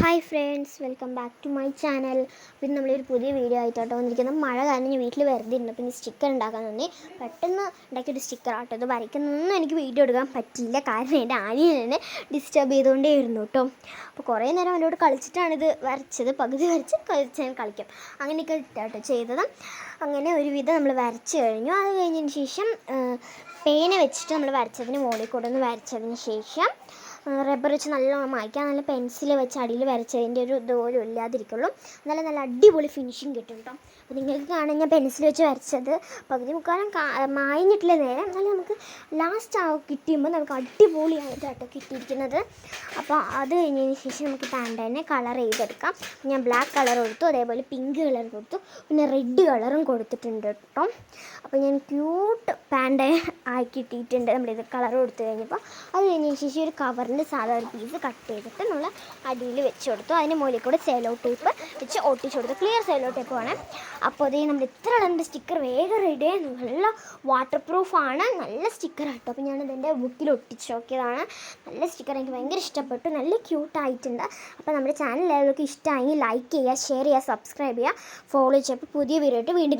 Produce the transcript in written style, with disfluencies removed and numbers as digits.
Hi friends, welcome back to my channel. പിന്നെ നമ്മളൊരു പുതിയ വീഡിയോ ആയിട്ടോട്ടോ വന്നിരിക്കുന്നത്. മഴ കാരണം ഞാൻ വീട്ടിൽ വെറുതെ ഇരുന്നു. പിന്നെ സ്റ്റിക്കർ ഉണ്ടാക്കാൻ തന്നെ പെട്ടെന്ന് ഉണ്ടാക്കിയൊരു സ്റ്റിക്കർ ആട്ടോ. ഇത് വരയ്ക്കുന്നൊന്നും എനിക്ക് വീഡിയോ എടുക്കാൻ പറ്റിയില്ല, കാരണം എൻ്റെ ആനിയനെ ഡിസ്റ്റർബ് ചെയ്തുകൊണ്ടേ ഇരുന്നു കേട്ടോ. അപ്പോൾ കുറേ നേരം അവനോട് കളിച്ചിട്ടാണിത് വരച്ചത്. പകുതി വരച്ച് ഞാൻ കളിക്കും, അങ്ങനെയൊക്കെ ഇട്ടാട്ടോ ചെയ്തത്. അങ്ങനെ ഒരുവിധം നമ്മൾ വരച്ച് കഴിഞ്ഞു. അത് കഴിഞ്ഞതിന് ശേഷം പേന വെച്ചിട്ട് നമ്മൾ വരച്ചതിന് മുകളിൽ കൂടെ ഒന്ന് വരച്ചതിന് ശേഷം റബ്ബർ വെച്ച് നല്ലോണം മായ്ക്കാം. നല്ല പെൻസിൽ വെച്ച് അടിയിൽ വരച്ചതിൻ്റെ ഒരു ഇതുപോലും ഇല്ലാതിരിക്കുള്ളൂ. നല്ല അടിപൊളി ഫിനിഷിങ് കിട്ടും കേട്ടോ. അപ്പോൾ നിങ്ങൾക്ക് കാണാൻ ഞാൻ പെൻസിൽ വെച്ച് വരച്ചത് പകുതി മുക്കാലും മായഞ്ഞിട്ടില്ല നേരെ. എന്നാലും നമുക്ക് ലാസ്റ്റ് കിട്ടിയുമ്പോൾ നമുക്ക് അടിപൊളിയായിട്ടാട്ടോ കിട്ടിയിരിക്കുന്നത്. അപ്പോൾ അത് കഴിഞ്ഞതിന് ശേഷം നമുക്ക് പാൻറ്റേനെ കളർ ചെയ്തെടുക്കാം. ഞാൻ ബ്ലാക്ക് കളർ കൊടുത്തു, അതേപോലെ പിങ്ക് കളർ കൊടുത്തു, പിന്നെ റെഡ് കളറും കൊടുത്തിട്ടുണ്ട് കേട്ടോ. അപ്പോൾ ഞാൻ ക്യൂട്ട് പാൻറ്റ് ആക്കിയിട്ടിട്ടുണ്ട് നമ്മളിത് കളർ കൊടുത്തു കഴിഞ്ഞപ്പോൾ. അത് കഴിഞ്ഞതിന് ശേഷം ഒരു കവറിൻ്റെ സാധാ ഒരു പീസ് കട്ട് ചെയ്തിട്ട് നമ്മൾ അടിയിൽ വെച്ച് കൊടുത്തു. അതിന് മുകളിൽ കൂടെ സെല്ലോ ടേപ്പ് വെച്ച് ഒട്ടിച്ചു കൊടുത്തു. ക്ലിയർ സെല്ലോ ടേപ്പ് വേണം. അപ്പോൾ അതേ നമ്മൾ ഇത്ര രണ്ട് സ്റ്റിക്കർ വേഗം റെഡി. നല്ല വാട്ടർ പ്രൂഫാണ്, നല്ല സ്റ്റിക്കർ ആട്ടോ. അപ്പോൾ ഞാനിതെൻ്റെ ബുക്കിൽ ഒട്ടിച്ച് നോക്കിയതാണ്. നല്ല സ്റ്റിക്കർ, എനിക്ക് ഭയങ്കര ഇഷ്ടപ്പെട്ടു, നല്ല ക്യൂട്ടായിട്ടുണ്ട്. അപ്പോൾ നമ്മുടെ ചാനൽ എല്ലാവർക്കും ഇഷ്ടമായി ലൈക്ക് ചെയ്യുക, ഷെയർ ചെയ്യുക, സബ്സ്ക്രൈബ് ചെയ്യുക, ഫോളോ ചെയ്യുക. അപ്പോൾ പുതിയ വീഡിയോ ആയിട്ട് വീണ്ടും